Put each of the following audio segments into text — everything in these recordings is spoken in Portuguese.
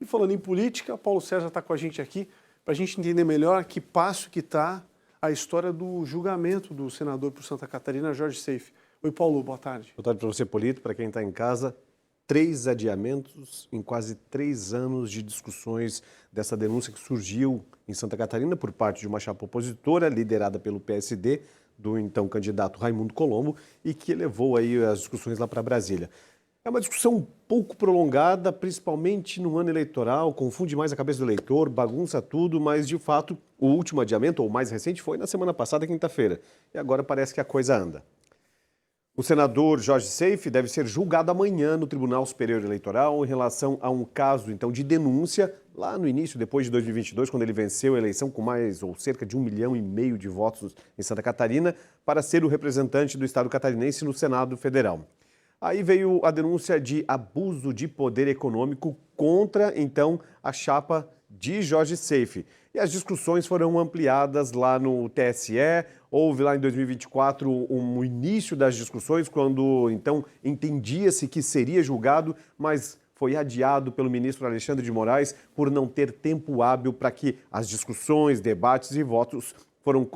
E falando em política, Paulo César está com a gente aqui para a gente entender melhor que passo que está a história do julgamento do senador por Santa Catarina, Jorge Seife. Oi, Paulo, boa tarde. Boa tarde para você, Polito, para quem está em casa. 3 adiamentos em quase 3 anos de discussões dessa denúncia que surgiu em Santa Catarina por parte de uma chapa opositora liderada pelo PSD, do então candidato Raimundo Colombo, e que levou aí as discussões lá para Brasília. É uma discussão um pouco prolongada, principalmente no ano eleitoral, confunde mais a cabeça do eleitor, bagunça tudo, mas de fato o último adiamento, ou o mais recente, foi na semana passada, quinta-feira. E agora parece que a coisa anda. O senador Jorge Seife deve ser julgado amanhã no Tribunal Superior Eleitoral em relação a um caso, então, de denúncia lá no início, depois de 2022, quando ele venceu a eleição com mais ou cerca de 1,5 milhão de votos em Santa Catarina para ser o representante do Estado catarinense no Senado Federal. Aí veio a denúncia de abuso de poder econômico contra, então, a chapa de Jorge Seife. E as discussões foram ampliadas lá no TSE. Houve lá em 2024 um início das discussões, quando, então, entendia-se que seria julgado, mas foi adiado pelo ministro Alexandre de Moraes por não ter tempo hábil para que as discussões, debates e votos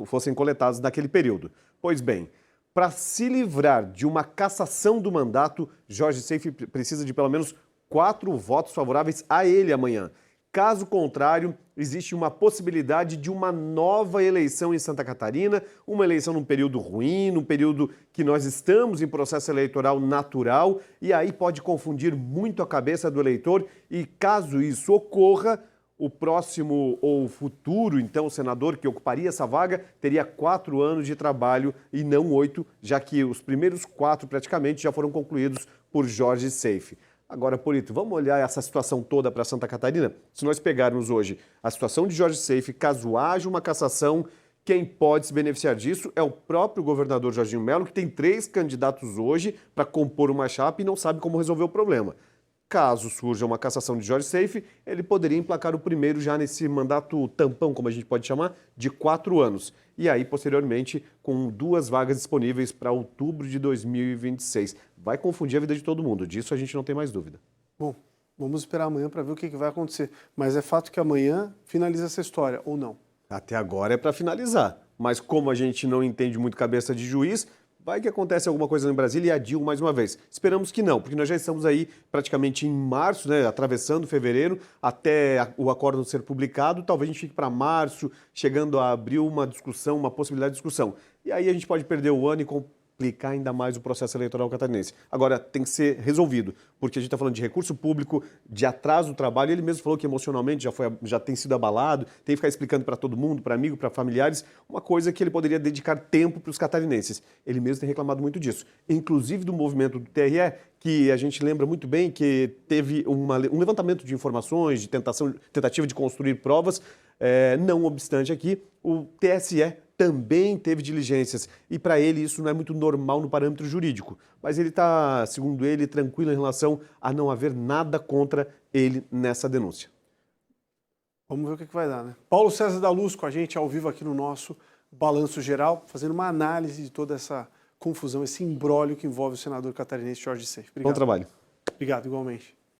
fossem coletados naquele período. Pois bem, para se livrar de uma cassação do mandato, Jorge Seife precisa de pelo menos 4 votos favoráveis a ele amanhã. Caso contrário, existe uma possibilidade de uma nova eleição em Santa Catarina, uma eleição num período ruim, num período que nós estamos em processo eleitoral natural, e aí pode confundir muito a cabeça do eleitor, e caso isso ocorra, o próximo ou futuro, então, senador que ocuparia essa vaga teria 4 anos de trabalho e não 8, já que os primeiros 4 praticamente já foram concluídos por Jorge Seife. Agora, Polito, vamos olhar essa situação toda para Santa Catarina? Se nós pegarmos hoje a situação de Jorge Seife, caso haja uma cassação, quem pode se beneficiar disso é o próprio governador Jorginho Melo, que tem 3 candidatos hoje para compor uma chapa e não sabe como resolver o problema. Caso surja uma cassação de Jorge Seife, ele poderia emplacar o primeiro já nesse mandato tampão, como a gente pode chamar, de 4 anos. E aí, posteriormente, com 2 vagas disponíveis para outubro de 2026. Vai confundir a vida de todo mundo, disso a gente não tem mais dúvida. Bom, vamos esperar amanhã para ver o que vai acontecer. Mas é fato que amanhã finaliza essa história, ou não? Até agora é para finalizar. Mas como a gente não entende muito cabeça de juiz, vai que acontece alguma coisa em Brasília e adiam mais uma vez. Esperamos que não, porque nós já estamos aí praticamente em março, né, atravessando fevereiro, até o acórdão ser publicado. Talvez a gente fique para março, chegando a abril, uma discussão, uma possibilidade de discussão. E aí a gente pode perder o ano e complicar ainda mais o processo eleitoral catarinense. Agora, tem que ser resolvido, porque a gente está falando de recurso público, de atraso do trabalho. Ele mesmo falou que emocionalmente já tem sido abalado, tem que ficar explicando para todo mundo, para amigo, para familiares, uma coisa que ele poderia dedicar tempo para os catarinenses. Ele mesmo tem reclamado muito disso, inclusive do movimento do TRE, que a gente lembra muito bem que teve um levantamento de informações, de tentativa de construir provas. Não obstante aqui, o TSE também teve diligências e para ele isso não é muito normal no parâmetro jurídico, mas ele está, segundo ele, tranquilo em relação a não haver nada contra ele nessa denúncia. Vamos ver o que vai dar, né? Paulo César da Luz com a gente ao vivo aqui no nosso Balanço Geral, fazendo uma análise de toda essa confusão, esse imbróglio que envolve o senador catarinense Jorge Seife. Obrigado. Bom trabalho. Obrigado, igualmente.